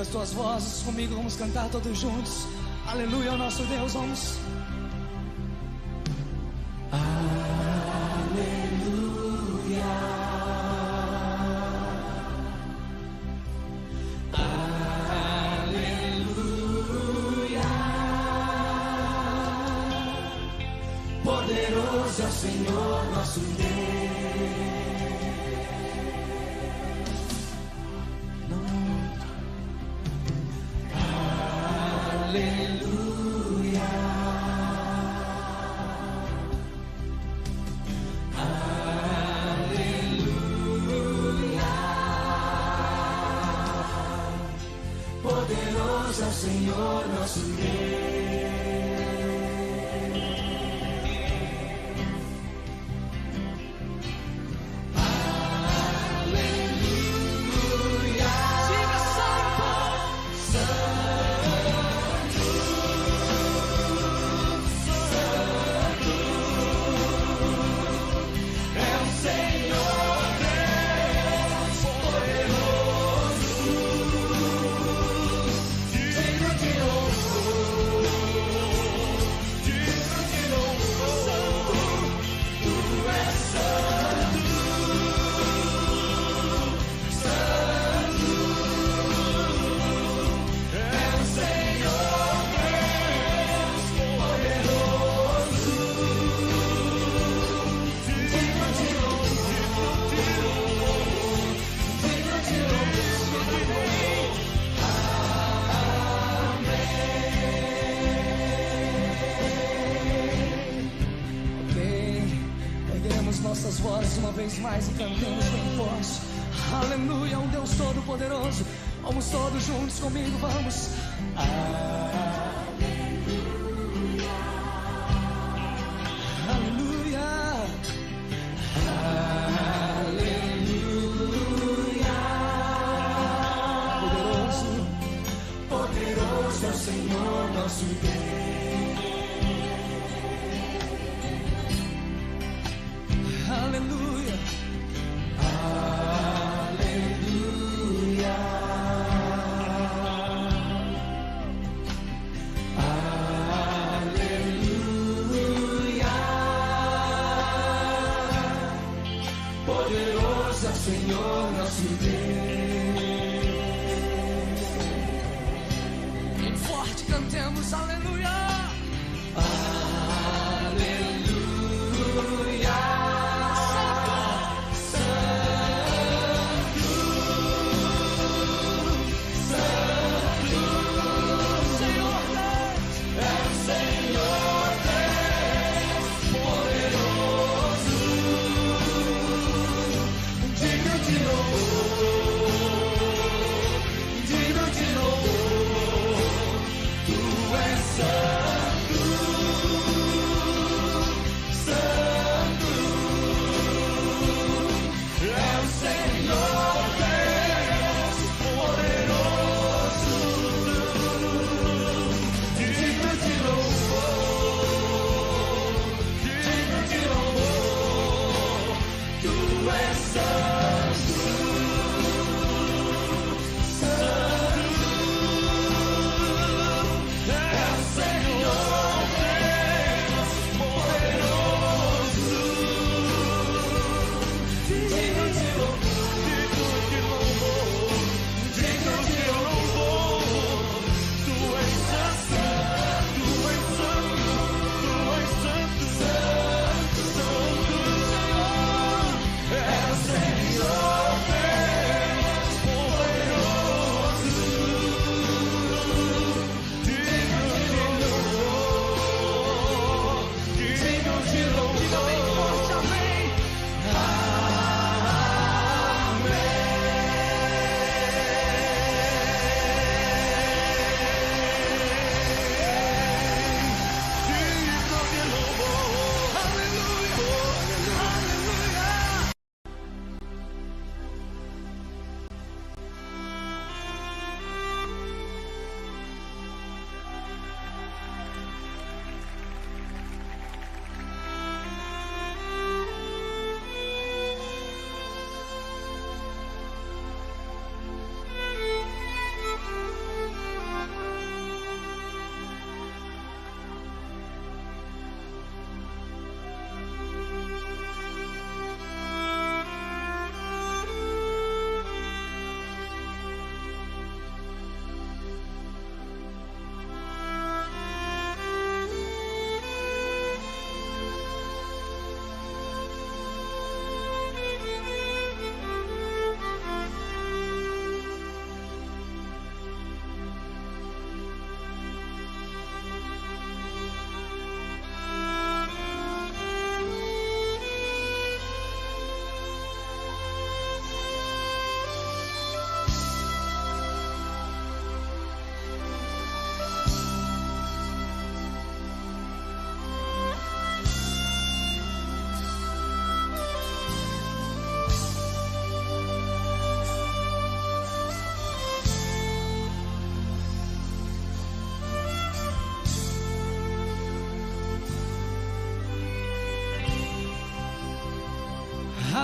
as tuas vozes comigo, vamos cantar todos juntos. Aleluia ao nosso Deus, vamos. Poderoso é o Senhor nosso Deus. Aleluia. Aleluia. Poderoso é o Senhor nosso Deus. Nossas vozes uma vez mais e cantemos bem forte. Aleluia, um Deus todo poderoso. Vamos todos juntos comigo, vamos. Aleluia. Aleluia. Poderoso, poderoso é o Senhor nosso Deus. Aleluia. Aleluia. Aleluia. Poderoso é o Senhor nosso Deus. Bem forte cantemos, aleluia. Aleluia. Digno de louvor, tu és santo.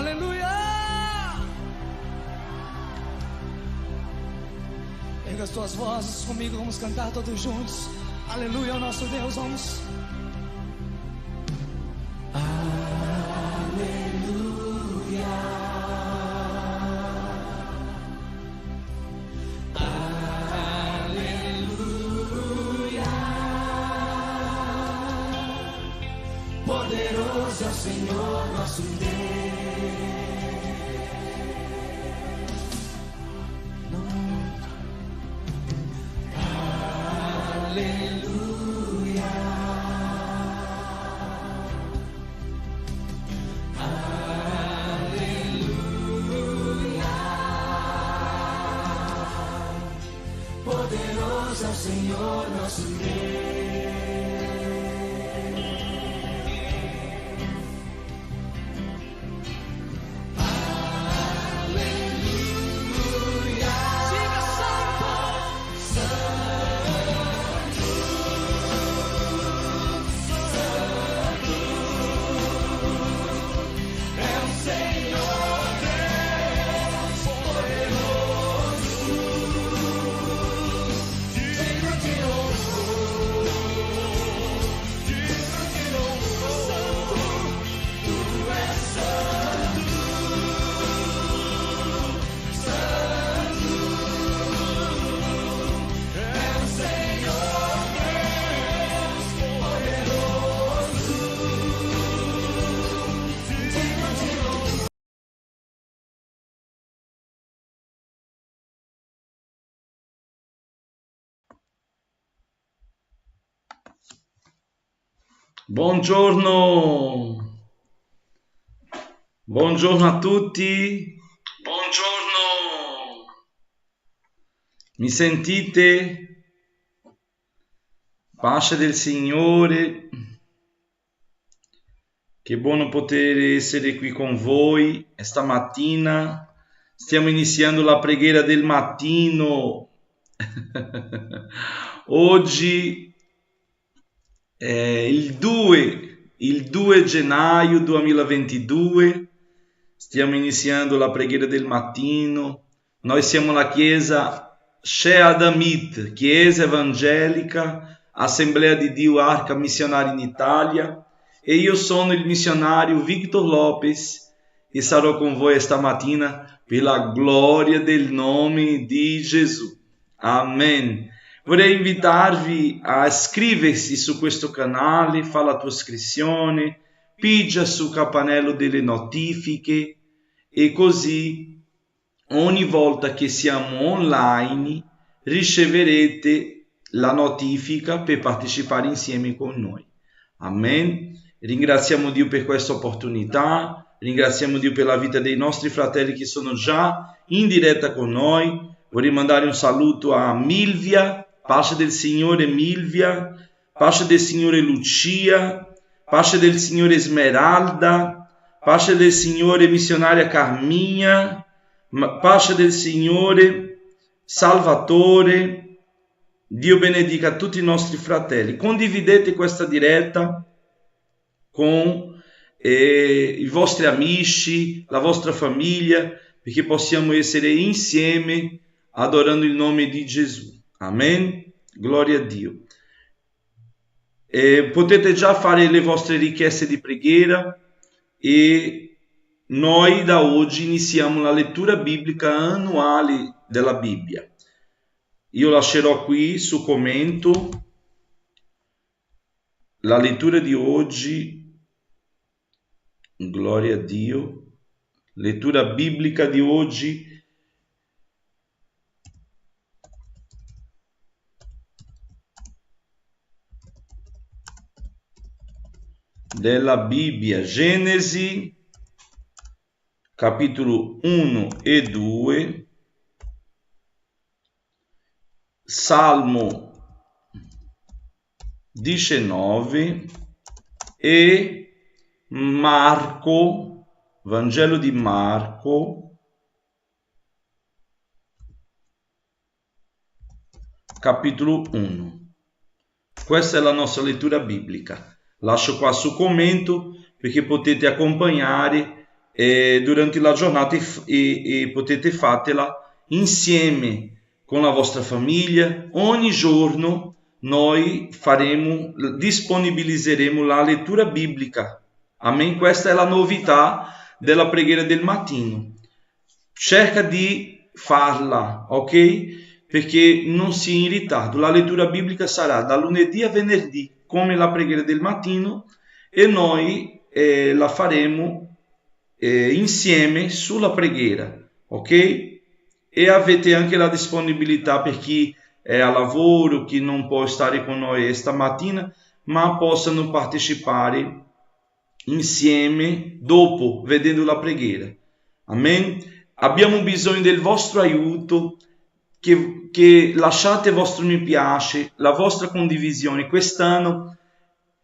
Alleluia! Erga as tuas vozes comigo, vamos cantar todos juntos. Aleluia ao nosso Deus, vamos. Poderoso é o Senhor nosso Deus. Aleluia. Aleluia. Poderoso é o Senhor nosso Deus. Buongiorno, buongiorno a tutti, buongiorno, mi sentite? Pace del Signore, che buono poter essere qui con voi stamattina, stiamo iniziando la preghiera del mattino, oggi il 2 gennaio 2022, stiamo iniziando la preghiera del mattino. Noi siamo la chiesa Shea Damit, chiesa evangelica, Assemblea di Dio Arca Missionaria in Italia, e io sono il missionario Victor Lopes e sarò con voi stamattina per la gloria del nome di Gesù. Amen. Vorrei invitarvi a iscriversi su questo canale, fa la tua iscrizione, pigia sul campanello delle notifiche e così ogni volta che siamo online riceverete la notifica per partecipare insieme con noi. Amen. Ringraziamo Dio per questa opportunità, ringraziamo Dio per la vita dei nostri fratelli che sono già in diretta con noi. Vorrei mandare un saluto a Milvia, pace del Signore Milvia, pace del Signore Lucia, pace del Signore Esmeralda, pace del Signore missionaria Carminha, pace del Signore Salvatore. Dio benedica tutti i nostri fratelli. Condividete questa diretta con i vostri amici, la vostra famiglia, perché possiamo essere insieme adorando il nome di Gesù. Amen. Gloria a Dio. Potete già fare le vostre richieste di preghiera e noi da oggi iniziamo la lettura biblica annuale della Bibbia. Io lascerò qui su commento la lettura di oggi. Gloria a Dio. Lettura biblica di oggi. Della Bibbia, Genesi, capitolo 1 e 2, Salmo 19 e Marco, Vangelo di Marco, capitolo 1. Questa è la nostra lettura biblica. Lascio qua su commento perché potete accompagnare durante la giornata e potete farla insieme con la vostra famiglia. Ogni giorno noi disponibilizzeremo la lettura biblica. Amen. Questa è la novità della preghiera del mattino. Cerca di farla, ok? Perché non sia in ritardo. La lettura biblica sarà da lunedì a venerdì, come la preghiera del mattino, e noi la faremo insieme sulla preghiera, ok? E avete anche la disponibilità per chi è a lavoro, chi non può stare con noi stamattina, ma possano partecipare insieme dopo, vedendo la preghiera. Amen. Abbiamo bisogno del vostro aiuto, che lasciate il vostro mi piace, la vostra condivisione. Quest'anno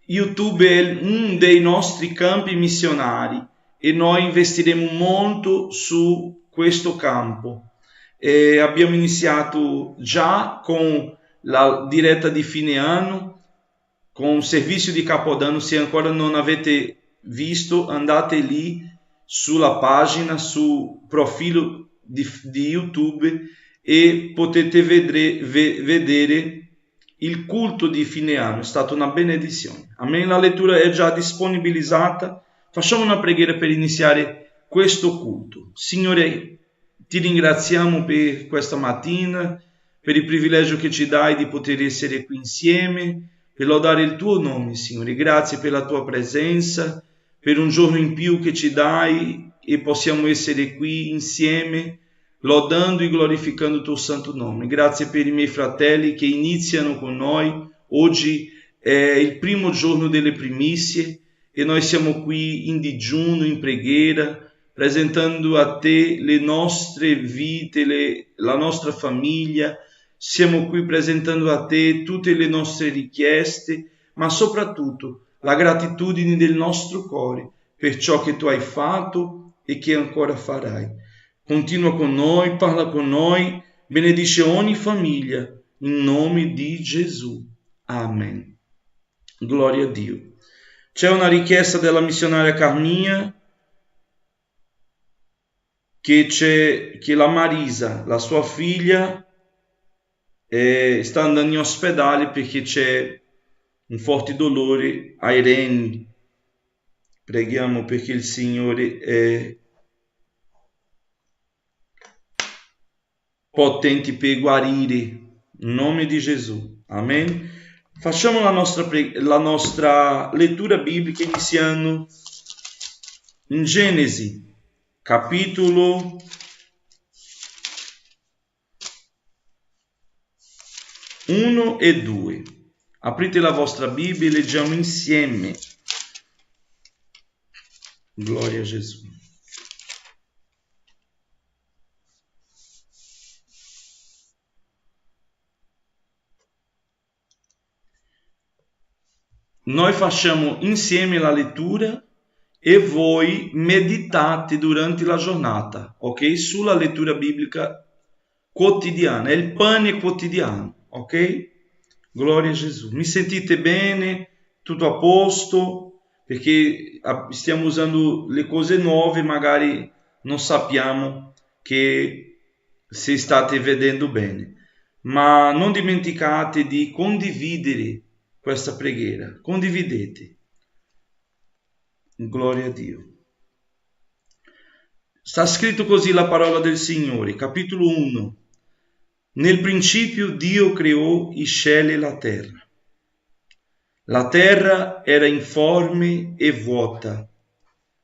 YouTube è uno dei nostri campi missionari e noi investiremo molto su questo campo. Abbiamo iniziato già con la diretta di fine anno, con un servizio di Capodanno. Se ancora non avete visto, andate lì sulla pagina, sul profilo di YouTube e potete vedere il culto di fine anno. È stata una benedizione. Amen. La lettura è già disponibilizzata. Facciamo una preghiera per iniziare questo culto. Signore, ti ringraziamo per questa mattina, per il privilegio che ci dai di poter essere qui insieme, per lodare il tuo nome, Signore. Grazie per la tua presenza, per un giorno in più che ci dai e possiamo essere qui insieme, lodando e glorificando il tuo santo nome. Grazie per i miei fratelli che iniziano con noi. Oggi è il primo giorno delle primizie e noi siamo qui in digiuno, in preghiera, presentando a te le nostre vite, la nostra famiglia. Siamo qui presentando a te tutte le nostre richieste, ma soprattutto la gratitudine del nostro cuore per ciò che tu hai fatto e che ancora farai. Continua con noi, parla con noi, benedice ogni famiglia, in nome di Gesù. Amen. Gloria a Dio. C'è una richiesta della missionaria Carminha, che la Marisa, la sua figlia, sta andando in ospedale perché c'è un forte dolore ai reni. Preghiamo perché il Signore è potente per guarire, in nome di Gesù. Amen. Facciamo la nostra lettura biblica iniziando in Genesi, capitolo 1 e 2. Aprite la vostra Bibbia e leggiamo insieme. Gloria a Gesù. Noi facciamo insieme la lettura e voi meditate durante la giornata, ok? Sulla lettura biblica quotidiana, è il pane quotidiano, ok? Gloria a Gesù. Mi sentite bene? Tutto a posto? Perché stiamo usando le cose nuove, magari non sappiamo che se state vedendo bene. Ma non dimenticate di condividere questa preghiera. Condividete. Gloria a Dio. Sta scritto così la parola del Signore, capitolo 1. Nel principio Dio creò il cielo e la terra. La terra era informe e vuota.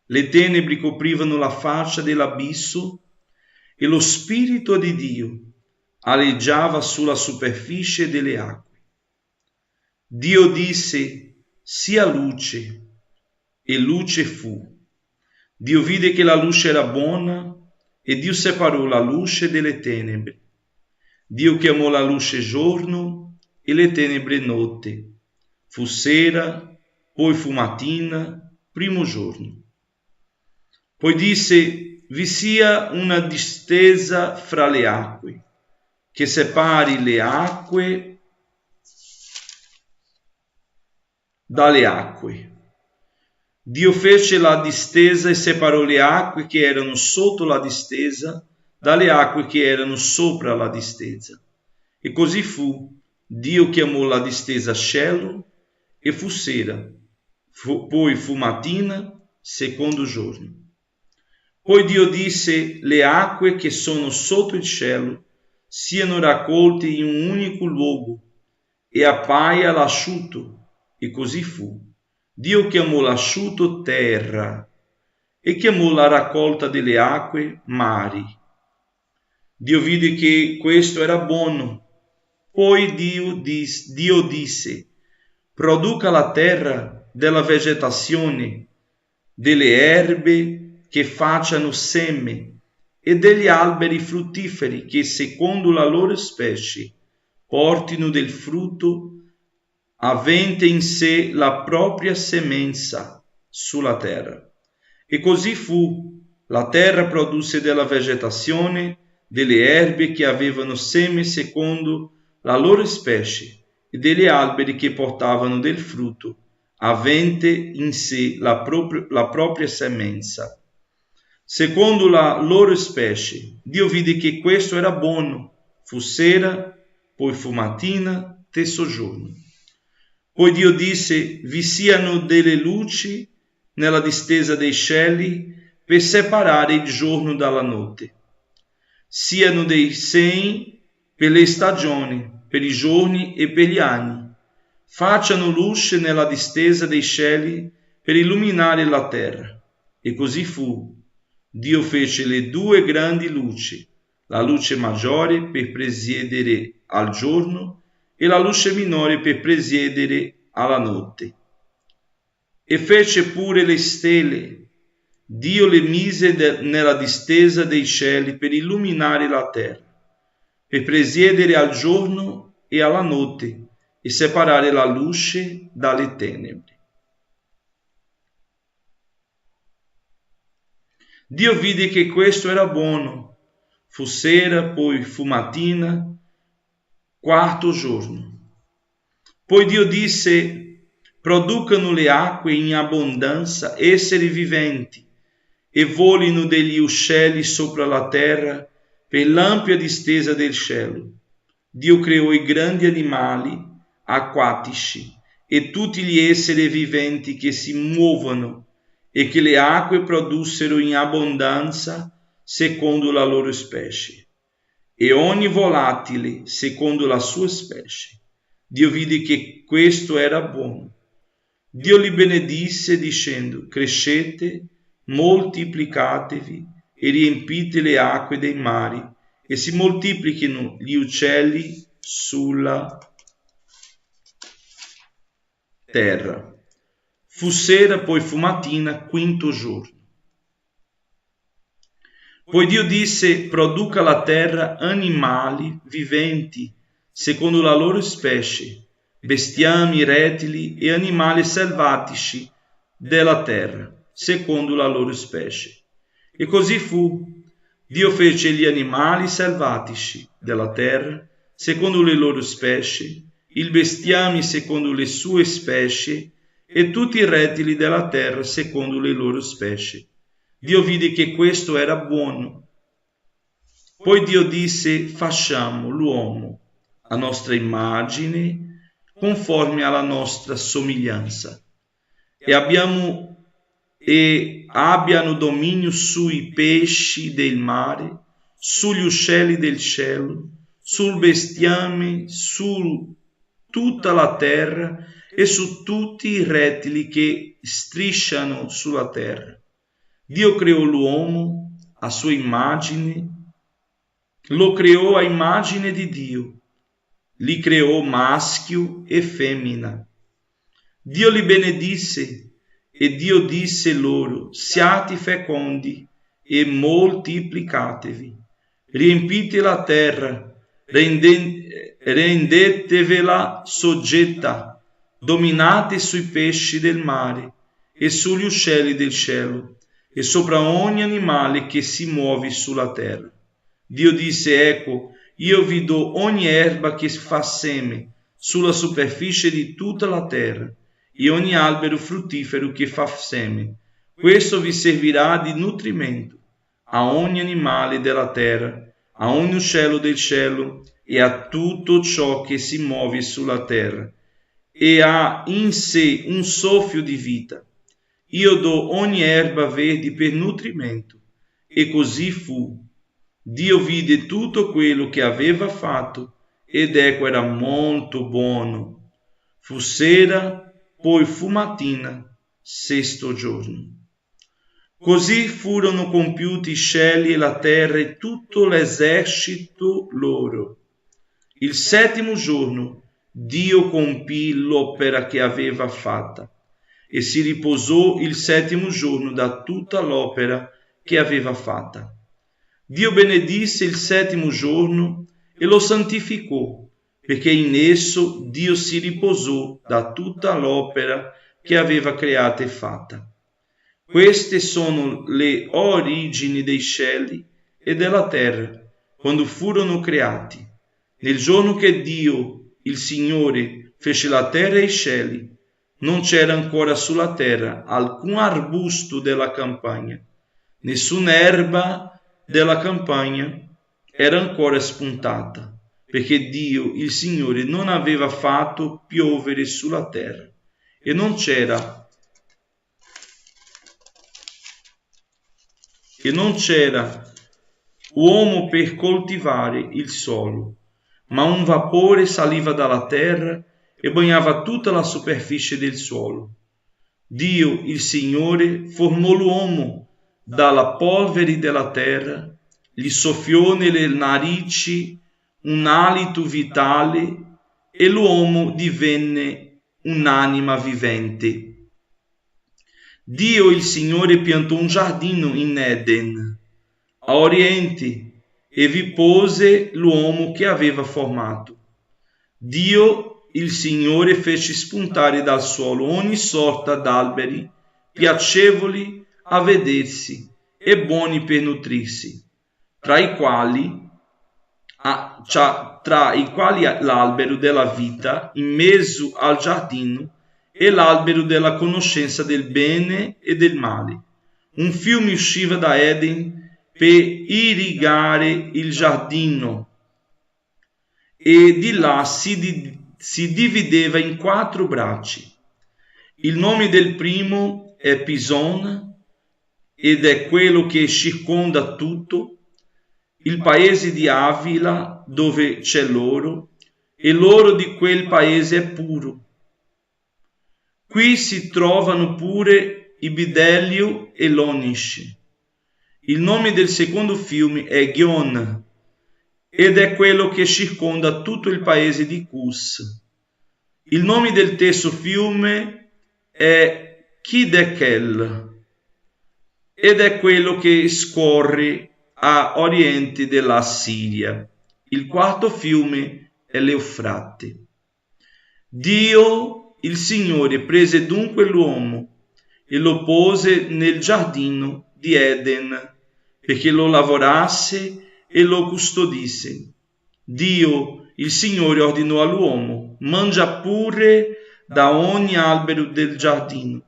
Le tenebre coprivano la faccia dell'abisso e lo Spirito di Dio aleggiava sulla superficie delle acque. Dio disse: sia luce, e luce fu. Dio vide che la luce era buona e Dio separò la luce dalle tenebre. Dio chiamò la luce giorno e le tenebre notte. Fu sera, poi fu mattina, primo giorno. Poi disse: vi sia una distesa fra le acque, che separi le acque dalle acque. Dio fece la distesa e separò le acque che erano sotto la distesa dalle acque che erano sopra la distesa. E così fu. Dio chiamò la distesa cielo e fu sera, poi fu mattina, secondo giorno. Poi Dio disse: le acque che sono sotto il cielo siano raccolte in un unico luogo e appaia l'asciutto. E così fu. Dio chiamò l'asciutto terra e chiamò la raccolta delle acque mari. Dio vide che questo era buono. Poi Dio disse: produca la terra della vegetazione, delle erbe che facciano seme e degli alberi fruttiferi che secondo la loro specie portino del frutto avente in sé la propria semenza sulla terra. E così fu. La terra produsse della vegetazione, delle erbe che avevano seme secondo la loro specie e degli alberi che portavano del frutto avente in sé la propria semenza secondo la loro specie. Dio vide che questo era buono. Fu sera, poi fu mattina, terzo giorno. Poi Dio disse: vi siano delle luci nella distesa dei cieli per separare il giorno dalla notte, siano dei segni per le stagioni, per i giorni e per gli anni. Facciano luce nella distesa dei cieli per illuminare la terra. E così fu. Dio fece le due grandi luci, la luce maggiore per presiedere al giorno e la luce minore per presiedere alla notte. E fece pure le stelle. Dio le mise nella distesa dei cieli per illuminare la terra, per presiedere al giorno e alla notte e separare la luce dalle tenebre. Dio vide che questo era buono. Fu sera, poi fu mattina, quarto giorno. Poi Dio disse: producano le acque in abbondanza esseri viventi e volino degli uccelli sopra la terra per l'ampia distesa del cielo. Dio creò i grandi animali acquatici e tutti gli esseri viventi che si muovono e che le acque produssero in abbondanza secondo la loro specie, e ogni volatile secondo la sua specie. Dio vide che questo era buono. Dio li benedisse dicendo: crescete, moltiplicatevi e riempite le acque dei mari e si moltiplichino gli uccelli sulla terra. Fu sera, poi fu mattina, quinto giorno. Poi Dio disse: produca la terra animali viventi secondo la loro specie, bestiame, rettili e animali selvatici della terra secondo la loro specie. E così fu. Dio fece gli animali selvatici della terra secondo le loro specie, il bestiame secondo le sue specie e tutti i rettili della terra secondo le loro specie. Dio vide che questo era buono. Poi Dio disse: facciamo l'uomo a nostra immagine, conforme alla nostra somiglianza, e abbiano dominio sui pesci del mare, sugli uccelli del cielo, sul bestiame, su tutta la terra e su tutti i rettili che strisciano sulla terra. Dio creò l'uomo a sua immagine, lo creò a immagine di Dio, li creò maschio e femmina. Dio li benedisse e Dio disse loro: siate fecondi e moltiplicatevi, riempite la terra, rendetevela soggetta, dominate sui pesci del mare e sugli uccelli del cielo e sopra ogni animale che si muove sulla terra. Dio disse: ecco, io vi do ogni erba che fa seme sulla superficie di tutta la terra e ogni albero fruttifero che fa seme. Questo vi servirà di nutrimento a ogni animale della terra, a ogni uccello del cielo e a tutto ciò che si muove sulla terra e ha in sé un soffio di vita. Io do ogni erba verde per nutrimento. E così fu. Dio vide tutto quello che aveva fatto ed ecco era molto buono. Fu sera, poi fu mattina, sesto giorno. Così furono compiuti i cieli e la terra e tutto l'esercito loro. Il settimo giorno Dio compì l'opera che aveva fatta e si riposò il settimo giorno da tutta l'opera che aveva fatta. Dio benedisse il settimo giorno e lo santificò, perché in esso Dio si riposò da tutta l'opera che aveva creata e fatta. Queste sono le origini dei cieli e della terra, quando furono creati. Nel giorno che Dio, il Signore, fece la terra e i cieli, non c'era ancora sulla terra alcun arbusto della campagna, nessuna erba della campagna era ancora spuntata, perché Dio, il Signore, non aveva fatto piovere sulla terra e non c'era uomo per coltivare il suolo, ma un vapore saliva dalla terra e bagnava tutta la superficie del suolo. Dio, il Signore, formò l'uomo dalla polvere della terra, gli soffiò nelle narici un alito vitale e l'uomo divenne un'anima vivente. Dio, il Signore, piantò un giardino in Eden, a oriente, e vi pose l'uomo che aveva formato. Dio, il Signore, fece spuntare dal suolo ogni sorta d'alberi piacevoli a vedersi e buoni per nutrirsi, tra i quali l'albero della vita in mezzo al giardino e l'albero della conoscenza del bene e del male. Un fiume usciva da Eden per irrigare il giardino e di là si divideva in 4 bracci. Il nome del primo è Pison ed è quello che circonda tutto, il paese di Avila dove c'è l'oro, e l'oro di quel paese è puro. Qui si trovano pure i bidellio e l'onice. Il nome del secondo fiume è Gihon ed è quello che circonda tutto il paese di Cus. Il nome del terzo fiume è Kidekel ed è quello che scorre a oriente della Siria. Il quarto fiume è l'Eufrate. Dio, il Signore, prese dunque l'uomo e lo pose nel giardino di Eden perché lo lavorasse e lo custodisse. Dio, il Signore, ordinò all'uomo: mangia pure da ogni albero del giardino,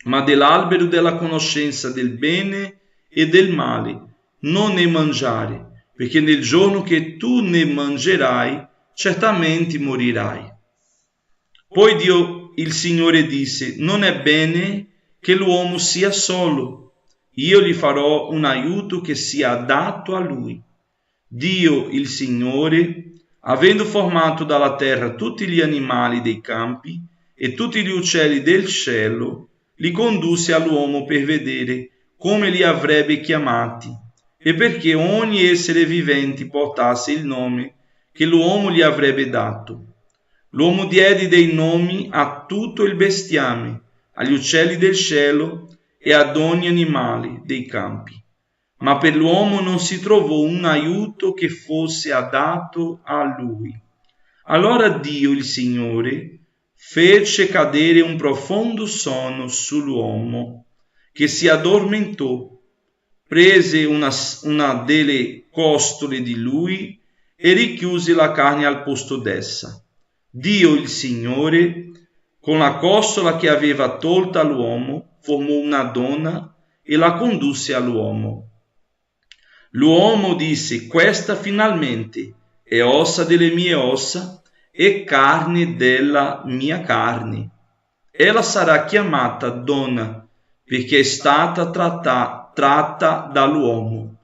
ma dell'albero della conoscenza del bene e del male non ne mangiare, perché nel giorno che tu ne mangerai certamente morirai. Poi Dio, il Signore, disse: non è bene che l'uomo sia solo, io gli farò un aiuto che sia adatto a lui. Dio, il Signore, avendo formato dalla terra tutti gli animali dei campi e tutti gli uccelli del cielo, li condusse all'uomo per vedere come li avrebbe chiamati e perché ogni essere vivente portasse il nome che l'uomo gli avrebbe dato. L'uomo diede dei nomi a tutto il bestiame, agli uccelli del cielo e ad ogni animale dei campi. Ma per l'uomo non si trovò un aiuto che fosse adatto a lui. Allora Dio, il Signore, fece cadere un profondo sonno sull'uomo, che si addormentò, prese una delle costole di lui e richiuse la carne al posto d'essa. Dio, il Signore, con la costola che aveva tolta all'uomo, formò una donna e la condusse all'uomo. L'uomo disse: questa finalmente è ossa delle mie ossa e carne della mia carne. Ella sarà chiamata donna perché è stata tratta dall'uomo.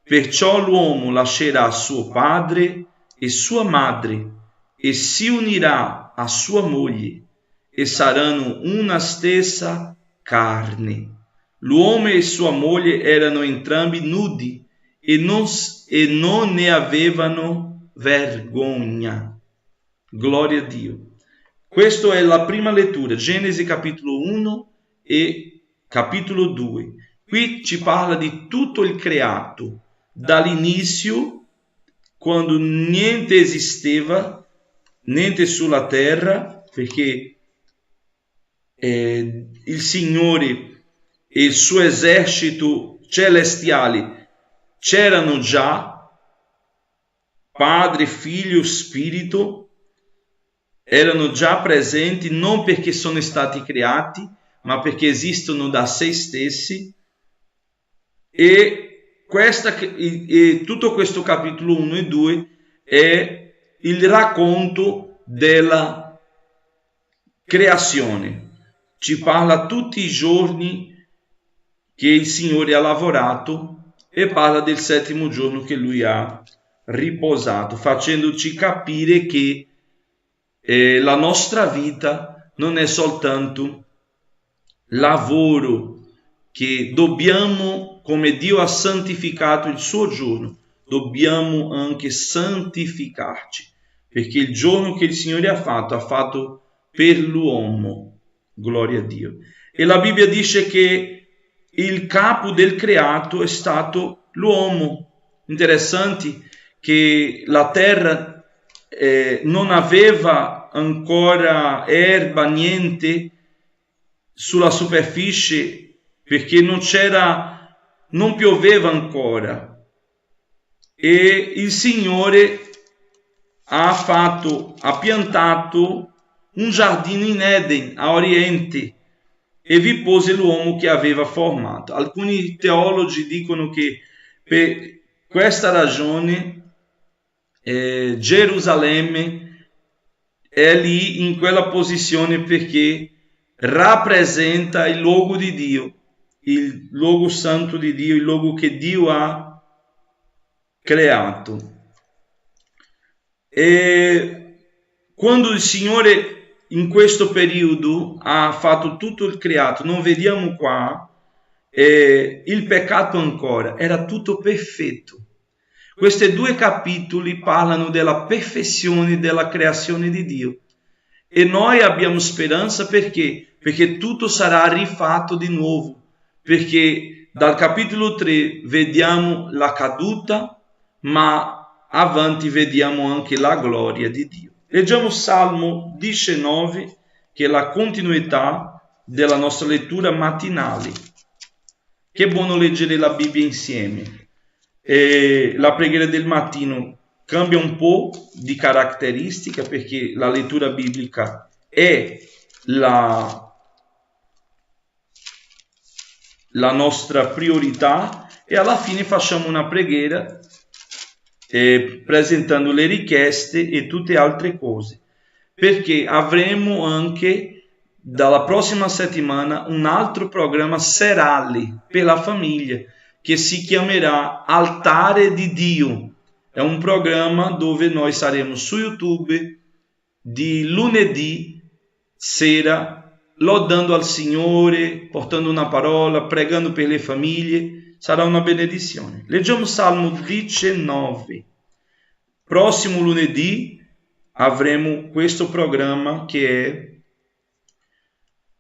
Perciò l'uomo lascerà suo padre e sua madre e si unirà a sua moglie e saranno una stessa carne. L'uomo e sua moglie erano entrambi nudi e non ne avevano vergogna. Gloria a Dio. Questa è la prima lettura, Genesi capitolo 1 e capitolo 2. Qui ci parla di tutto il creato, dall'inizio, quando niente esisteva, niente sulla terra, perché il Signore e il suo esercito celestiale c'erano già, Padre, Figlio, Spirito, erano già presenti, non perché sono stati creati, ma perché esistono da se stessi. E tutto questo capitolo 1 e 2 è il racconto della creazione. Ci parla tutti i giorni che il Signore ha lavorato e parla del settimo giorno che Lui ha riposato, facendoci capire che la nostra vita non è soltanto lavoro, che dobbiamo, come Dio ha santificato il suo giorno, dobbiamo anche santificarci, perché il giorno che il Signore ha fatto per l'uomo. Gloria a Dio. E la Bibbia dice che il capo del creato è stato l'uomo. Interessante che la terra non aveva ancora erba, niente sulla superficie, perché non pioveva ancora, e il Signore ha piantato un giardino in Eden a oriente e vi pose l'uomo che aveva formato. Alcuni teologi dicono che per questa ragione Gerusalemme è lì in quella posizione, perché rappresenta il luogo di Dio, il luogo santo di Dio, il luogo che Dio ha creato. E quando il Signore in questo periodo ha fatto tutto il creato, non vediamo qua il peccato ancora, era tutto perfetto. Questi due capitoli parlano della perfezione della creazione di Dio. E noi abbiamo speranza perché tutto sarà rifatto di nuovo, perché dal capitolo 3 vediamo la caduta, ma avanti vediamo anche la gloria di Dio. Leggiamo Salmo 19, che è la continuità della nostra lettura mattinale. Che buono leggere la Bibbia insieme. La preghiera del mattino cambia un po' di caratteristica, perché la lettura biblica è la nostra priorità, e alla fine facciamo una preghiera presentando le richieste e tutte altre cose, perché avremo anche dalla prossima settimana un altro programma serale per la famiglia che si chiamerà Altare di Dio. È un programma dove noi saremo su YouTube di lunedì sera, lodando al Signore, portando una parola, pregando per le famiglie. Sarà una benedizione. Leggiamo Salmo 19. Prossimo lunedì avremo questo programma che è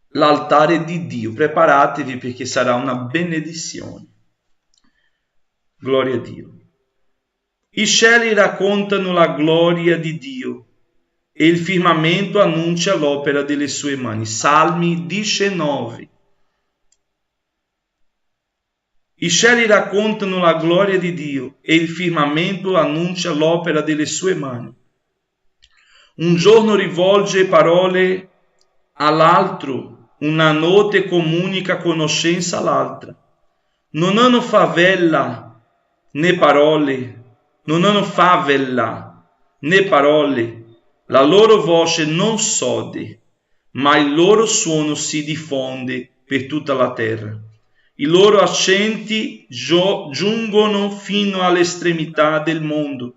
l'Altare di Dio. Preparatevi, perché sarà una benedizione. Gloria a Dio. I cieli raccontano la gloria di Dio e il firmamento annuncia l'opera delle sue mani. Salmi 19. I cieli raccontano la gloria di Dio e il firmamento annuncia l'opera delle sue mani. Un giorno rivolge parole all'altro, una notte comunica conoscenza all'altra. Non hanno favela né parole, non hanno favela né parole, la loro voce non sode, ma il loro suono si diffonde per tutta la terra. I loro accenti giungono fino all'estremità del mondo.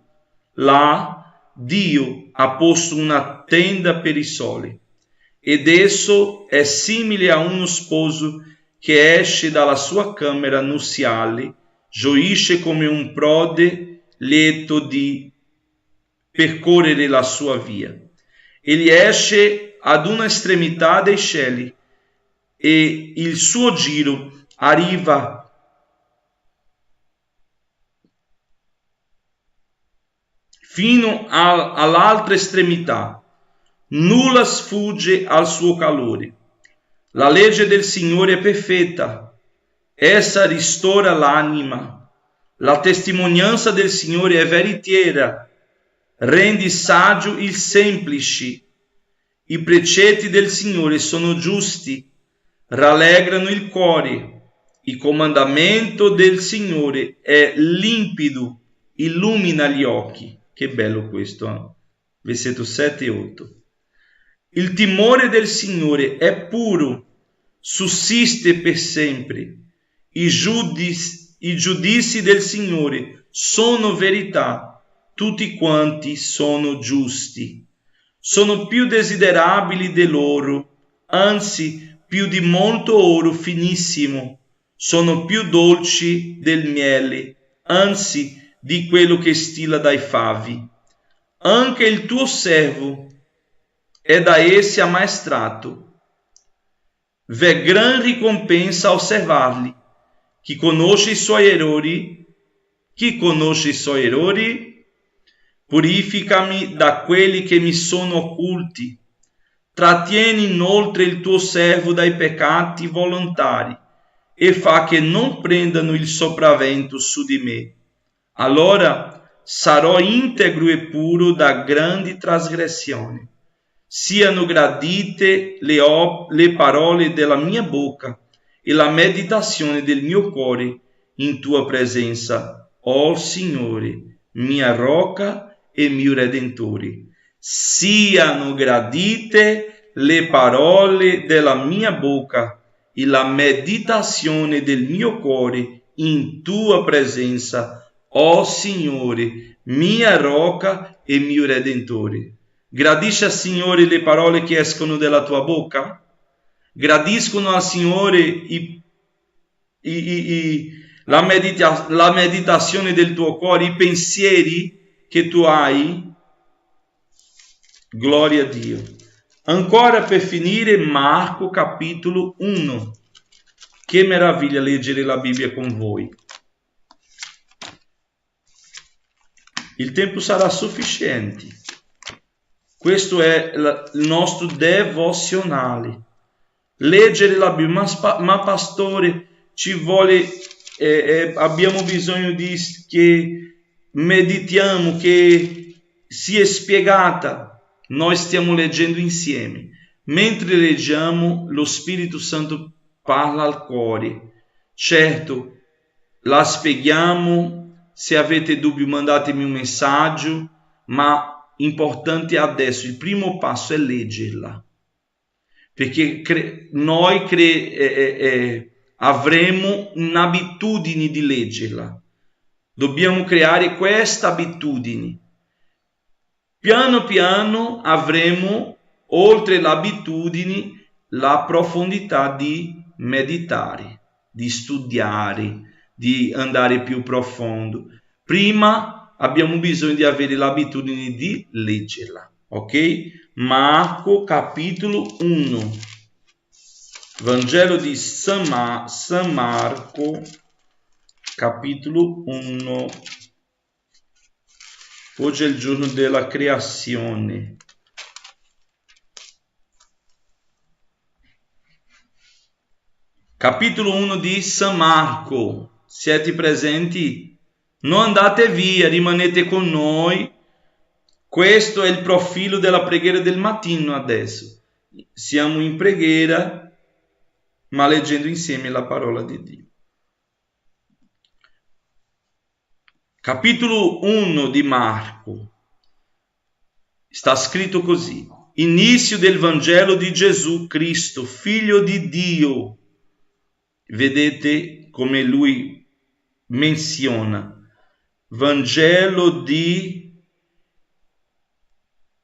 Là Dio ha posto una tenda per i soli, ed esso è simile a uno sposo che esce dalla sua camera nuziale, gioisce come un prode lieto di percorrere la sua via. Egli esce ad una estremità dei cieli e il suo giro arriva fino all'altra estremità. Nulla sfugge al suo calore. La legge del Signore è perfetta, essa ristora l'anima. La testimonianza del Signore è veritiera, rende saggio il semplice. I precetti del Signore sono giusti, rallegrano il cuore. Il comandamento del Signore è limpido, illumina gli occhi. Che bello questo, eh? Versetto 7 e 8. Il timore del Signore è puro, sussiste per sempre. I giudizi del Signore sono verità, tutti quanti sono giusti. Sono più desiderabili dell'oro, anzi più di molto oro finissimo. Sono più dolci del miele, anzi di quello che stila dai favi. Anche il tuo servo è da essi ammaestrato. V'è gran ricompensa a osservarli. Chi conosce i suoi errori? Purificami da quelli che mi sono occulti. Trattieni inoltre il tuo servo dai peccati volontari e fa che non prendano il sopravvento su di me. Allora sarò integro e puro da grandi trasgressioni. Siano gradite le parole della mia bocca e la meditazione del mio cuore in tua presenza, o Signore, mia rocca e mio Redentore. Siano gradite le parole della mia bocca e la meditazione del mio cuore in tua presenza, o Signore, mia rocca e mio Redentore. Gradisci al Signore le parole che escono dalla tua bocca? Gradiscono al Signore la meditazione del tuo cuore, i pensieri che tu hai? Gloria a Dio. Ancora per finire, Marco capitolo 1. Che meraviglia leggere la Bibbia con voi. Il tempo sarà sufficiente. Questo è il nostro devozionale. Leggere la Bibbia, ma pastore, ci vuole, abbiamo bisogno che meditiamo, che sia spiegata. Noi stiamo leggendo insieme. Mentre leggiamo, lo Spirito Santo parla al cuore. Certo, la spieghiamo. Se avete dubbi, mandatemi un messaggio, ma importante adesso, il primo passo è leggerla, perché noi avremo un'abitudine di leggerla. Dobbiamo creare questa abitudine. Piano piano avremo, oltre l'abitudine, la profondità di meditare, di studiare, di andare più profondo. Prima abbiamo bisogno di avere l'abitudine di leggerla, ok? Marco capitolo 1, Vangelo di San Marco capitolo 1. Oggi è il giorno della creazione. Capitolo 1 di San Marco. Siete presenti? Non andate via, rimanete con noi. Questo è il profilo della preghiera del mattino adesso. siamo in preghiera, ma leggendo insieme la parola di Dio. Capitolo 1 di Marco. Sta scritto così: inizio del Vangelo di Gesù Cristo, figlio di Dio. Vedete come lui menziona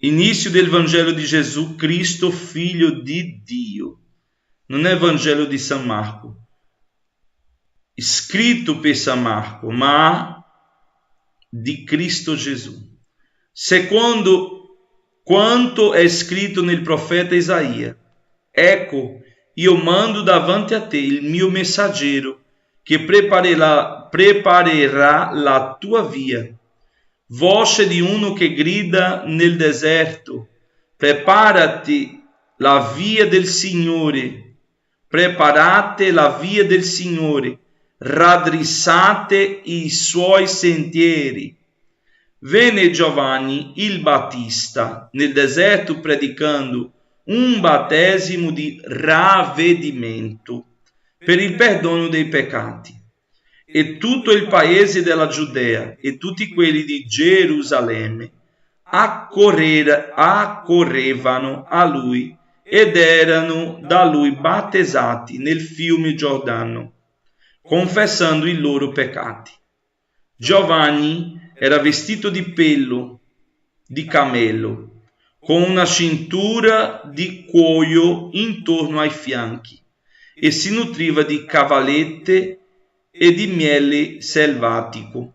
inizio del Vangelo di Gesù Cristo, figlio di Dio. Non è Vangelo di San Marco, scritto per San Marco, ma di Cristo Gesù, secondo quanto è scritto nel profeta Isaia: ecco, io mando davanti a te il mio messaggero, che preparerà la tua via. Voce di uno che grida nel deserto: preparati la via del Signore, preparate la via del Signore, raddrizzate i suoi sentieri. Venne Giovanni il Battista nel deserto predicando un battesimo di ravvedimento per il perdono dei peccati, e tutto il paese della Giudea e tutti quelli di Gerusalemme accorrevano a lui ed erano da lui battezzati nel fiume Giordano, confessando i loro peccati. Giovanni era vestito di pelo di cammello, con una cintura di cuoio intorno ai fianchi, e si nutriva di cavallette e di miele selvatico,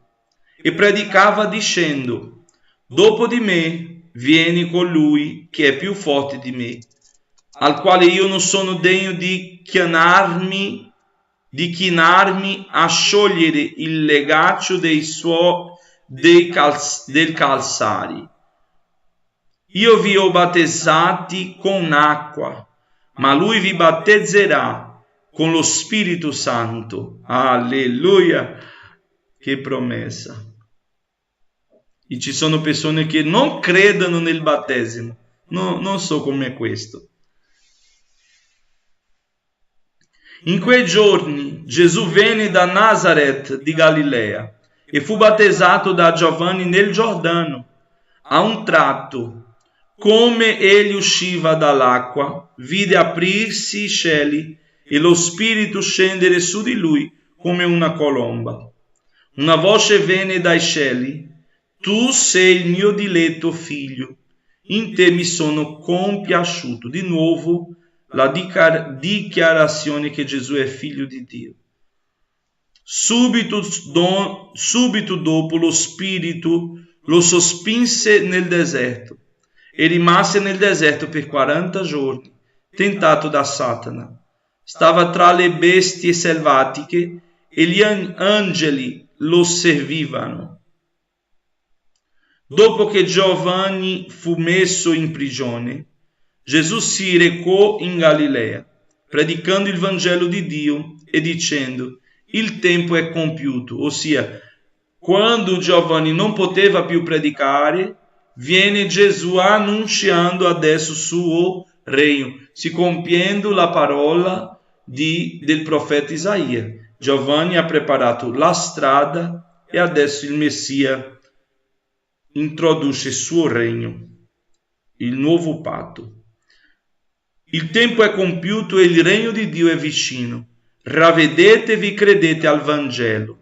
e predicava dicendo: dopo di me viene colui che è più forte di me, al quale io non sono degno di chinarmi a sciogliere il legaccio del calzari. Io vi ho battezzati con acqua, ma lui vi battezzerà con lo Spirito Santo. Alleluia! Che promessa! E ci sono persone che non credono nel battesimo. No, non so com'è questo. In quei giorni Gesù venne da Nazareth di Galilea e fu battezzato da Giovanni nel Giordano. A un tratto, come egli usciva dall'acqua, vide aprirsi i cieli e lo Spirito scendere su di lui come una colomba. Una voce venne dai cieli: tu sei il mio diletto figlio, in te mi sono compiaciuto. Di nuovo la dichiarazione che Gesù è figlio di Dio. Subito dopo lo Spirito lo sospinse nel deserto e rimase nel deserto per 40 giorni, tentato da Satana. Stava tra le bestie selvatiche e gli angeli lo servivano. Dopo che Giovanni fu messo in prigione, Gesù si recò in Galilea, predicando il Vangelo di Dio e dicendo: il tempo è compiuto, ossia, quando Giovanni non poteva più predicare, viene Gesù annunciando adesso il suo regno, si compiendo la parola del profeta Isaia. Giovanni ha preparato la strada e adesso il Messia introduce il suo regno, il nuovo patto. Il tempo è compiuto e il regno di Dio è vicino. Ravvedetevi, credete al Vangelo.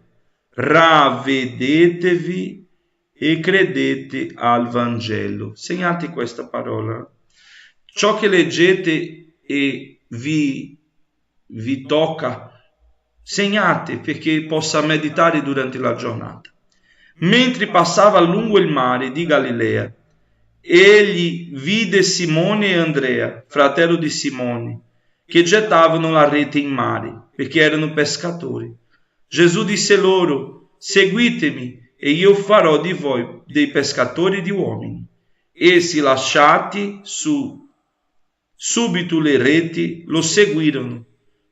Ravvedetevi e credete al Vangelo. Segnate questa parola. Ciò che leggete e vi tocca, segnate perché possa meditare durante la giornata. Mentre passava lungo il mare di Galilea, egli vide Simone e Andrea, fratello di Simone, che gettavano la rete in mare, perché erano pescatori. Gesù disse loro: seguitemi e io farò di voi dei pescatori di uomini. Essi, lasciati subito le reti, lo seguirono.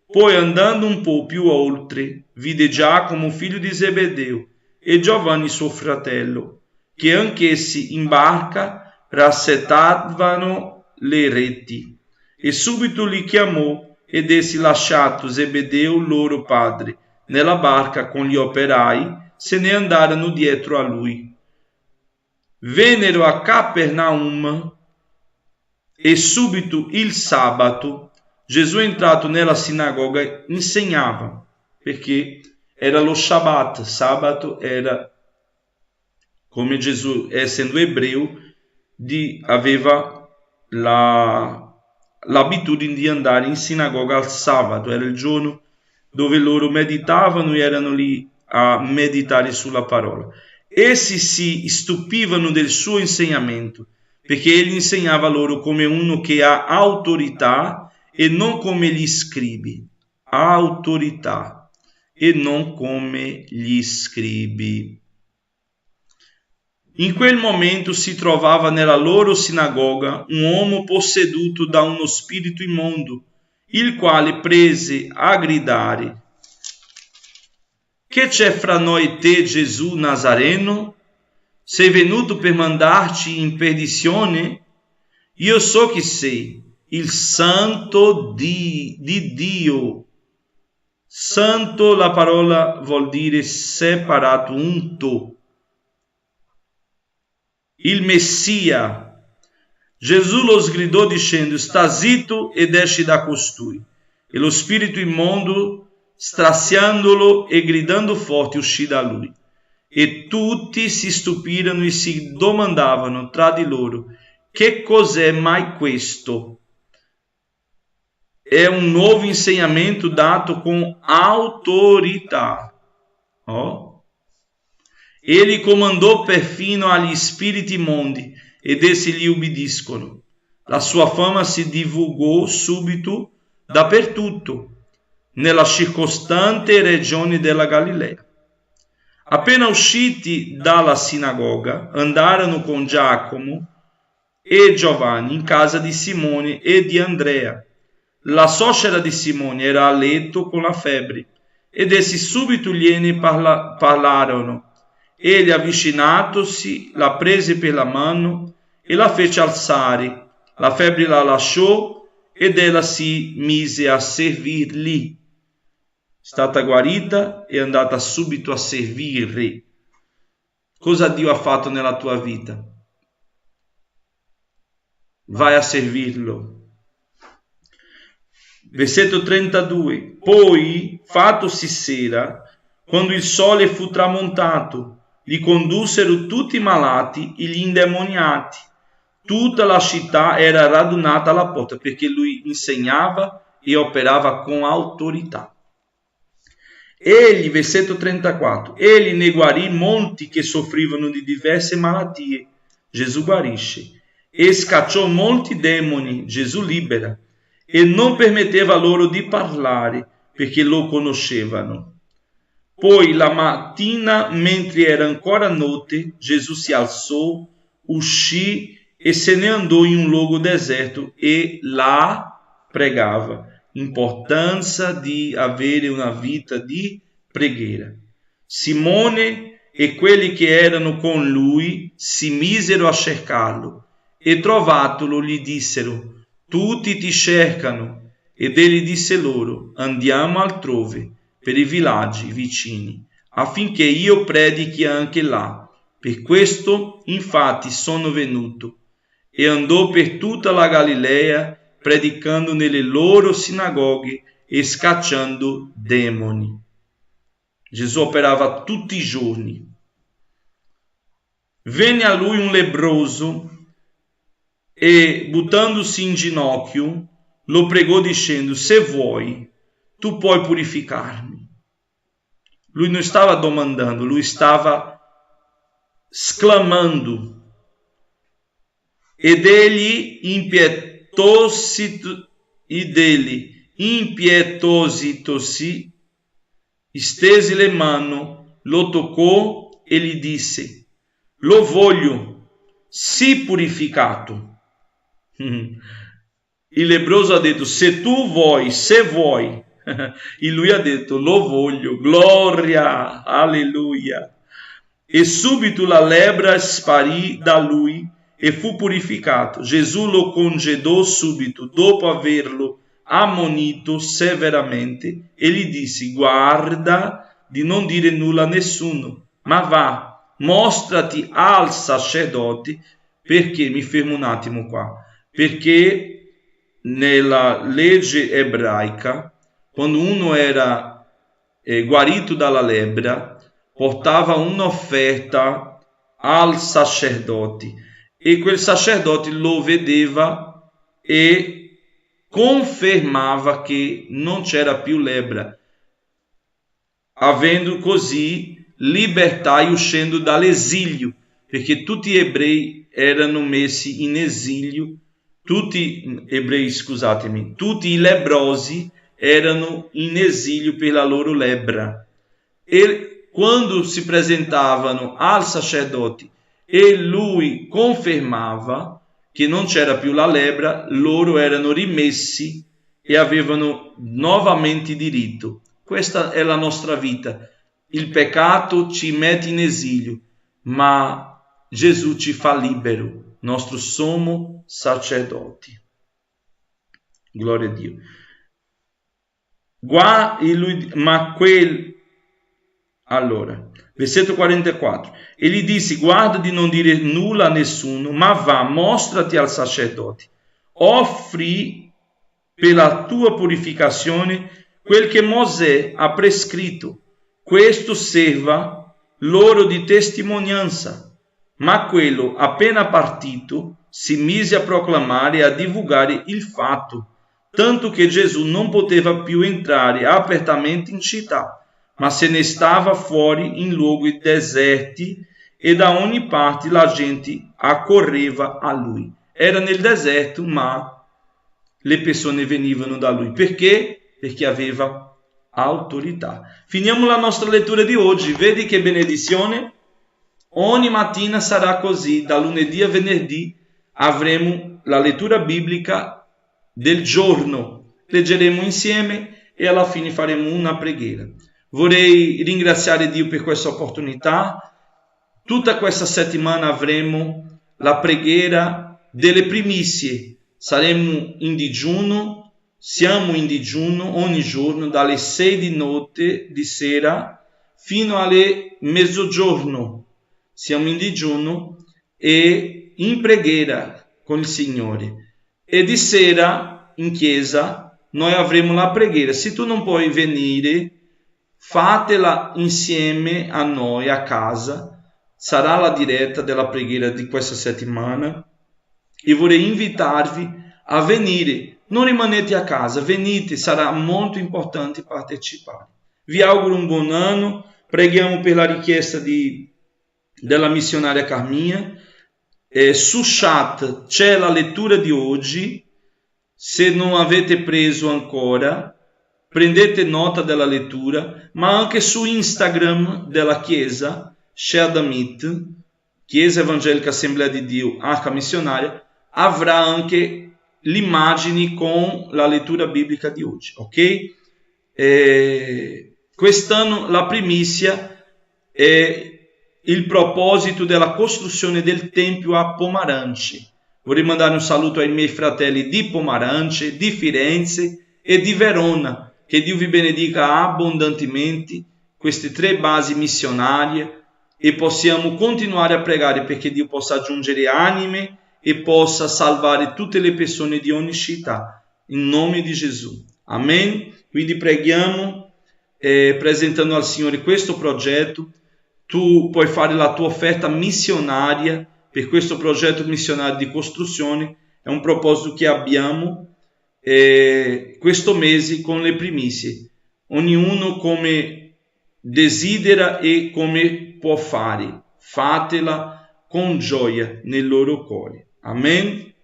Poi, andando un po' più oltre, vide Giacomo, figlio di Zebedeo, e Giovanni suo fratello, che anch'essi in barca rassettavano le reti. e subito li chiamò, ed essi, lasciato Zebedeo loro padre nella barca con gli operai, se ne andarono dietro a lui. Vennero a Capernaum e subito il sabato Gesù, entrato nella sinagoga, insegnava, perché era lo Shabbat. Sabato era, come Gesù, essendo ebreo, aveva l'abitudine di andare in sinagoga al sabato. Era il giorno dove loro meditavano e erano lì a meditare sulla parola. Essi si stupivano del suo insegnamento, perché egli insegnava loro come uno che ha autorità e non come gli scribi. Autorità e non come gli scribi. In quel momento si trovava nella loro sinagoga un uomo posseduto da uno spirito immondo, il quale prese a gridare: che c'è fra noi e te, Gesù Nazareno? Sei venuto per mandarci in perdizione? Io so chi sei, il Santo di Dio. Santo, la parola vuol dire separato, unto. Il Messia. Gesù lo sgridò dicendo: sta zitto ed esci da costui. E lo spirito immondo, straziandolo e gridando forte, uscì da lui. E tutti si stupirono e si domandavano tra di loro: che cos'è mai questo? È un nuovo insegnamento dato con autorità. Egli comandò perfino agli spiriti immondi, ed essi gli ubbidiscono. La sua fama si divulgò subito dappertutto, nella circostante regione della Galilea. Appena usciti dalla sinagoga, andarono con Giacomo e Giovanni in casa di Simone e di Andrea. La suocera di Simone era a letto con la febbre, ed essi subito gliene parlarono. Egli, avvicinatosi, la prese per la mano e la fece alzare. La febbre la lasciò ed ella si mise a servirli. Stata guarita e andata subito a servire. Cosa Dio ha fatto nella tua vita? Vai a servirlo. Versetto 32. Poi, fattosi sera, quando il sole fu tramontato, li condussero tutti i malati e gli indemoniati. Tutta la città era radunata alla porta, perché lui insegnava e operava con autorità. Egli, versetto 34, egli ne guarì molti che soffrivano di diverse malattie. Gesù guarisce. E scacciò molti demoni. Gesù libera. E non permetteva loro di parlare, perché lo conoscevano. Poi la mattina, mentre era ancora notte, Gesù si alzò, uscì e se ne andò in un luogo deserto e là pregava. Importância di avere una vita di preghiera. Simone e quelli che erano con lui si misero a cercarlo e trovatolo gli dissero: tutti ti cercano. Ed egli disse loro: andiamo altrove, per i villaggi vicini, affinché io predichi anche là. Per questo infatti sono venuto. E andò per tutta la Galilea, predicando nelle loro sinagoghe e scacciando demoni. Gesù operava tutti i giorni. Venne a lui un lebbroso e, buttandosi in ginocchio, lo pregò dicendo: se vuoi, tu puoi purificarmi. Lui non stava domandando, lui stava esclamando. Ed egli, impietositosi, stese le mani, lo toccò e gli disse: lo voglio, sii purificato. Il lebbroso ha detto: se tu vuoi, se vuoi. E lui ha detto: lo voglio, gloria, alleluia. E subito la lebbra sparì da lui e fu purificato. Gesù lo congedò subito dopo averlo ammonito severamente e gli disse: guarda di non dire nulla a nessuno, ma va, mostrati al sacerdote. Perché mi fermo un attimo qua? Perché nella legge ebraica, quando uno era guarito dalla lebbra, portava un'offerta al sacerdote e quel sacerdote lo vedeva e confermava che non c'era più lebbra, avendo così libertà e uscendo dall'esilio, perché tutti gli ebrei erano messi in esilio, tutti i lebbrosi erano in esilio per la loro lebbra. E quando si presentavano al sacerdote e lui confermava che non c'era più la lebbra, loro erano rimessi e avevano nuovamente diritto. Questa è la nostra vita. Il peccato ci mette in esilio, ma Gesù ci fa libero, nostro sommo sacerdote. Gloria a Dio. Allora, versetto 44. E gli disse: guarda di non dire nulla a nessuno, ma va, mostrati al sacerdote, offri per la tua purificazione quel che Mosè ha prescritto, questo serva loro di testimonianza. Ma quello, appena partito, si mise a proclamare e a divulgare il fatto, tanto che Gesù non poteva più entrare apertamente in città, ma se ne stava fuori in luoghi deserti e da ogni parte la gente accorreva a lui. Era nel deserto, ma le persone venivano da lui. Perché? Perché aveva autorità. Finiamo la nostra lettura di oggi. Vedi che benedizione? Ogni mattina sarà così, da lunedì a venerdì avremo la lettura biblica del giorno, leggeremo insieme e alla fine faremo una preghiera. Vorrei ringraziare Dio per questa opportunità. Tutta questa settimana avremo la preghiera delle primizie, saremo in digiuno, siamo in digiuno ogni giorno dalle 6 di notte di sera fino alle mezzogiorno. Siamo in digiuno e in preghiera con il Signore. E di sera in chiesa noi avremo la preghiera. Se tu non puoi venire, fatela insieme a noi a casa. Sarà la diretta della preghiera di questa settimana. E vorrei invitarvi a venire. Non rimanete a casa, venite, sarà molto importante partecipare. Vi auguro un buon anno. Preghiamo per la richiesta della missionaria Carminha. Su chat c'è la lettura di oggi. Se non avete preso ancora, prendete nota della lettura, ma anche su Instagram della Chiesa Share Damit, Chiesa Evangelica Assemblea di Dio Arca Missionaria, avrà anche le immagini con la lettura biblica di oggi, ok? Quest'anno la primizia è il proposito della costruzione del Tempio a Pomarance. Vorrei mandare un saluto ai miei fratelli di Pomarance, di Firenze e di Verona. Che Dio vi benedica abbondantemente, queste 3 basi missionarie, e possiamo continuare a pregare perché Dio possa aggiungere anime e possa salvare tutte le persone di ogni città, in nome di Gesù. Amen. Quindi preghiamo presentando al Signore questo progetto. Tu puoi fare la tua offerta missionaria per questo progetto missionario di costruzione. È un proposito che abbiamo questo mese con le primizie. Ognuno come desidera e come può fare. Fatela con gioia nel loro cuore. Amen.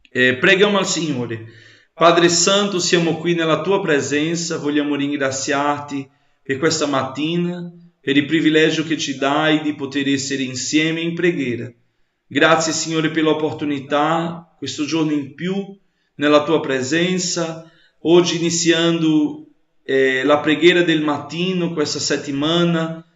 Preghiamo al Signore. Padre Santo, siamo qui nella tua presenza. Vogliamo ringraziarti per questa mattina, per il privilegio che ci dai di poter essere insieme in preghiera. Grazie Signore per l'opportunità, questo giorno in più, nella tua presenza, oggi iniziando la preghiera del mattino, questa settimana,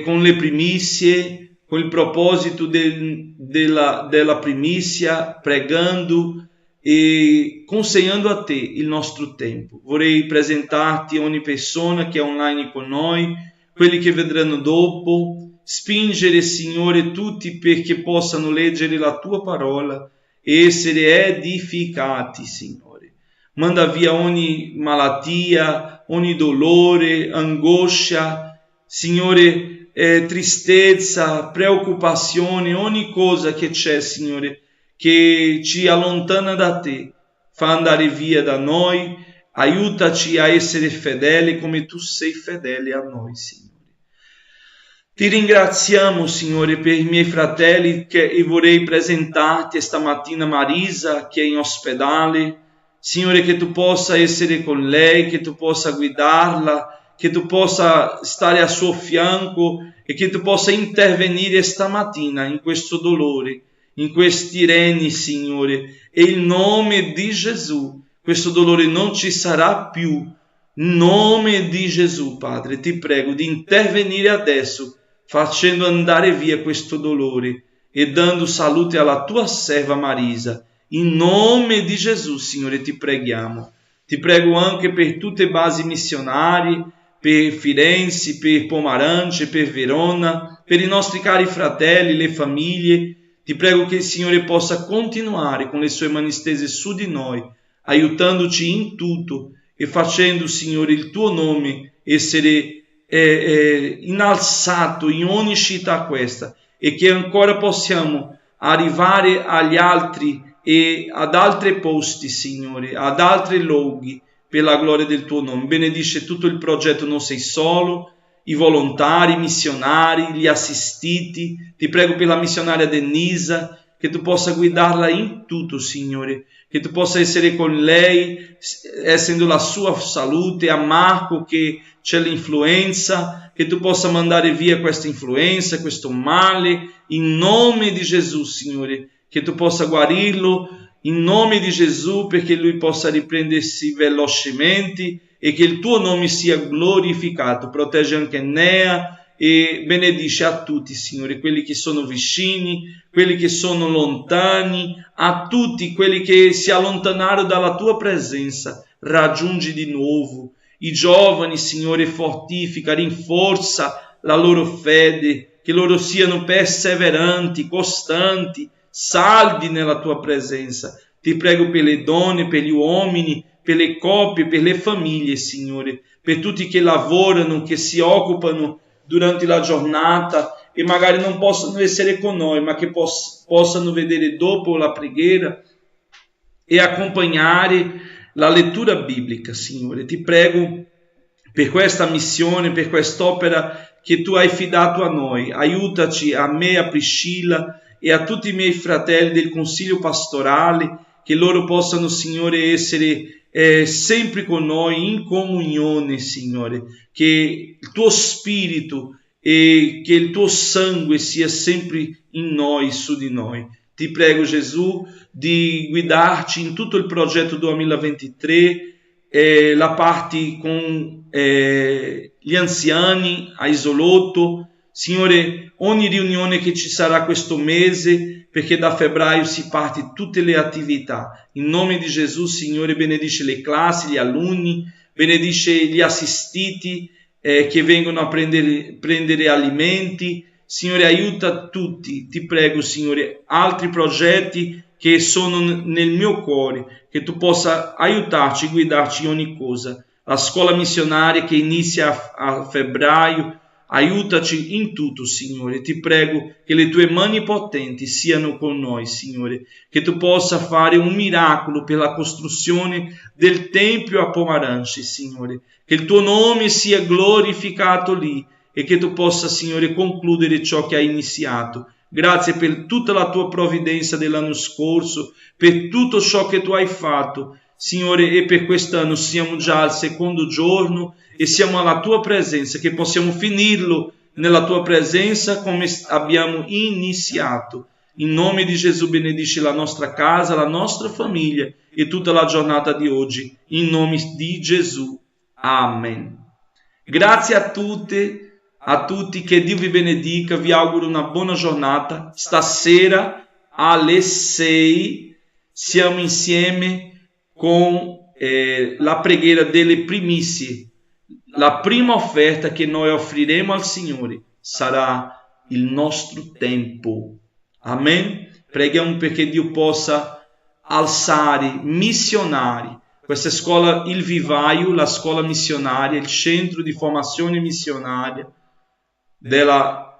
con le primizie, con il proposito della primizia, pregando e consegnando a te il nostro tempo. Vorrei presentarti ogni persona che è online con noi, quelli che vedranno dopo, spingere, Signore, tutti perché possano leggere la tua parola e essere edificati, Signore. Manda via ogni malattia, ogni dolore, angoscia, Signore, tristezza, preoccupazione, ogni cosa che c'è, Signore, che ci allontana da te, fa andare via da noi, aiutaci a essere fedeli come tu sei fedele a noi, Signore. Ti ringraziamo, Signore, per i miei fratelli e vorrei presentarti stamattina Marisa che è in ospedale. Signore, che tu possa essere con lei, che tu possa guidarla, che tu possa stare a suo fianco e che tu possa intervenire stamattina in questo dolore, in questi reni, Signore, e in nome di Gesù questo dolore non ci sarà più. In nome di Gesù, Padre, ti prego di intervenire adesso, facendo andare via questo dolore e dando salute alla tua serva Marisa. In nome di Gesù, Signore, ti preghiamo. Ti prego anche per tutte le basi missionarie, per Firenze, per Pomarance, per Verona, per i nostri cari fratelli, le famiglie. Ti prego che il Signore possa continuare con le sue mani stese su di noi, aiutandoci in tutto e facendo, Signore, il tuo nome essere innalzato in ogni città questa, e che ancora possiamo arrivare agli altri e ad altri posti, Signore, ad altri luoghi, per la gloria del tuo nome. Benedice tutto il progetto Non Sei Solo, i volontari, i missionari, gli assistiti. Ti prego per la missionaria Denisa, che tu possa guidarla in tutto, Signore, che tu possa essere con lei, essendo la sua salute, a Marco che c'è l'influenza, che tu possa mandare via questa influenza, questo male, in nome di Gesù, Signore, che tu possa guarirlo, in nome di Gesù, perché lui possa riprendersi velocemente e che il tuo nome sia glorificato. Protegge anche Nea e benedice a tutti, Signore, quelli che sono vicini, quelli che sono lontani, a tutti quelli che si allontanarono dalla tua presenza, raggiungi di nuovo. I giovani, Signore, fortifica, rinforza la loro fede, che loro siano perseveranti, costanti, saldi nella tua presenza. Ti prego per le donne, per gli uomini, per le coppie, per le famiglie, Signore, per tutti che lavorano, che si occupano durante la giornata e magari non possono essere con noi, ma che possano vedere dopo la preghiera e accompagnare la lettura biblica, Signore. Ti prego per questa missione, per quest'opera che tu hai fidato a noi. Aiutaci, a me, a Priscilla e a tutti i miei fratelli del consiglio pastorale, che loro possano, Signore, essere sempre con noi in comunione, Signore, che il tuo spirito e che il tuo sangue sia sempre in noi, su di noi. Ti prego, Gesù, di guidarci in tutto il progetto 2023, la parte con gli anziani a Isolotto, Signore, ogni riunione che ci sarà questo mese, perché da febbraio si parte tutte le attività. In nome di Gesù, Signore, benedice le classi, gli alunni, benedice gli assistiti che vengono a prendere alimenti. Signore, aiuta tutti, ti prego, Signore, altri progetti che sono nel mio cuore, che tu possa aiutarci, guidarci in ogni cosa. La scuola missionaria che inizia a febbraio, aiutaci in tutto, Signore. Ti prego che le tue mani potenti siano con noi, Signore, che tu possa fare un miracolo per la costruzione del Tempio a Pomarance, Signore, che il tuo nome sia glorificato lì e che tu possa, Signore, concludere ciò che hai iniziato. Grazie per tutta la tua provvidenza dell'anno scorso, per tutto ciò che tu hai fatto, Signore, e per quest'anno siamo già al secondo giorno e siamo alla tua presenza, che possiamo finirlo nella tua presenza come abbiamo iniziato. In nome di Gesù benedici la nostra casa, la nostra famiglia e tutta la giornata di oggi. In nome di Gesù. Amen. Grazie a tutti, a tutti, che Dio vi benedica, vi auguro una buona giornata. Stasera alle 6 siamo insieme con la preghiera delle primizie. La prima offerta che noi offriremo al Signore sarà il nostro tempo. Amen. Preghiamo perché Dio possa alzare missionari. Questa scuola Il Vivaio, la scuola missionaria, il centro di formazione missionaria della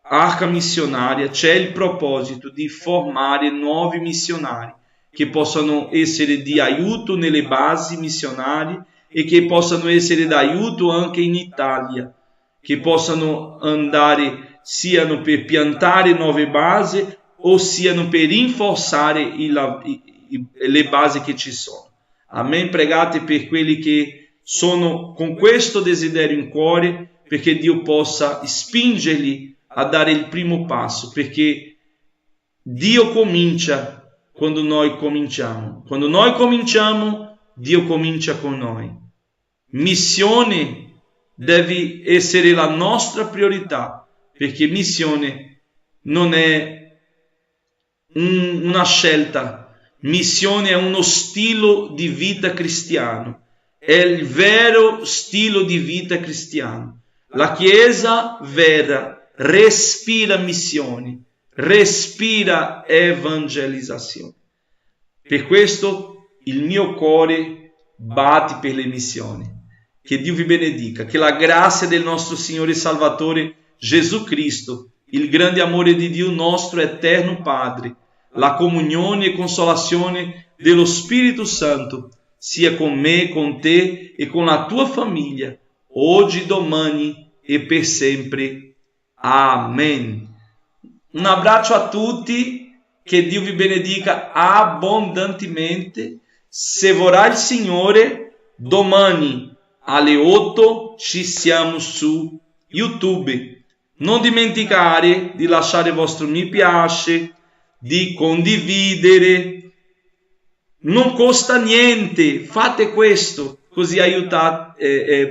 Arca Missionaria, c'è il proposito di formare nuovi missionari che possano essere di aiuto nelle basi missionarie e che possano essere d'aiuto anche in Italia, che possano andare siano per piantare nuove basi o siano per rinforzare le basi che ci sono. Amen. Pregate per quelli che sono con questo desiderio in cuore, perché Dio possa spingerli a dare il primo passo, perché Dio comincia quando noi cominciamo. Quando noi cominciamo, Dio comincia con noi. Missione deve essere la nostra priorità, perché missione non è una scelta, missione è uno stile di vita cristiano, è il vero stile di vita cristiano. La Chiesa vera respira missione, respira evangelizzazione. Per questo il mio cuore batte per le missioni. Che Dio vi benedica, che la grazia del nostro Signore e Salvatore Gesù Cristo, il grande amore di Dio nostro eterno Padre, la comunione e consolazione dello Spirito Santo sia con me, con te e con la tua famiglia, oggi, domani e per sempre. Amen. Un abbraccio a tutti, che Dio vi benedica abbondantemente. Se vorrà il Signore, domani alle 8 ci siamo su YouTube. Non dimenticare di lasciare il vostro mi piace, di condividere. Non costa niente, fate questo, così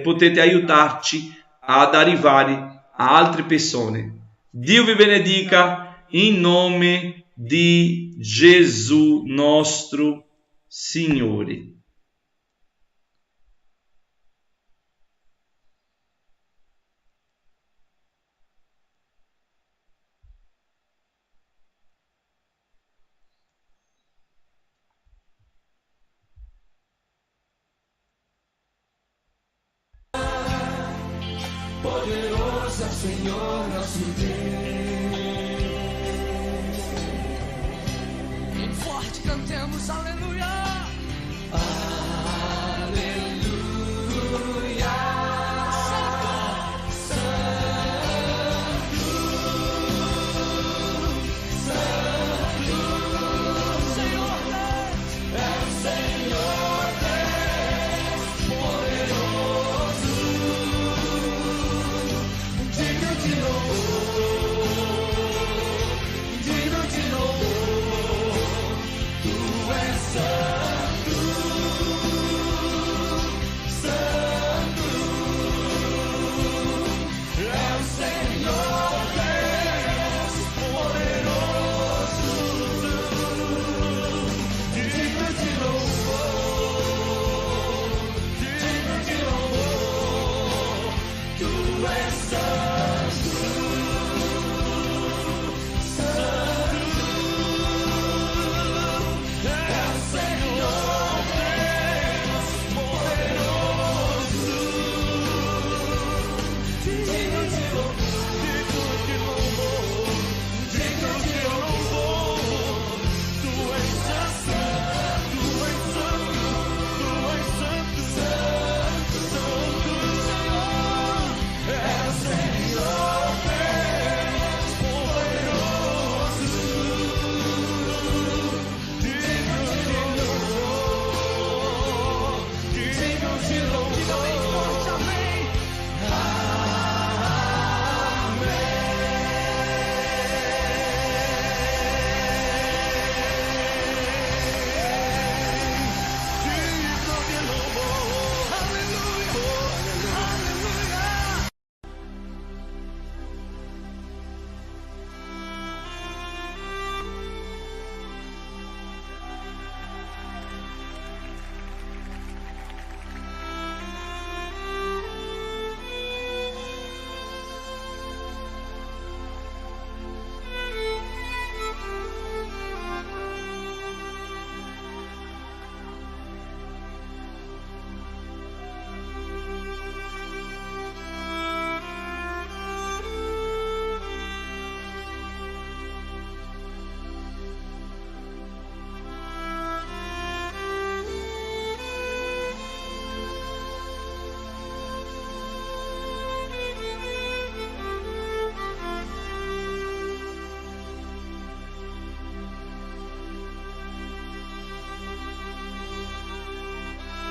potete aiutarci ad arrivare a altre persone. Dio vi benedica in nome di Gesù nostro Signore. Poderoso é o Senhor nosso Deus. Bem forte cantemos, aleluia.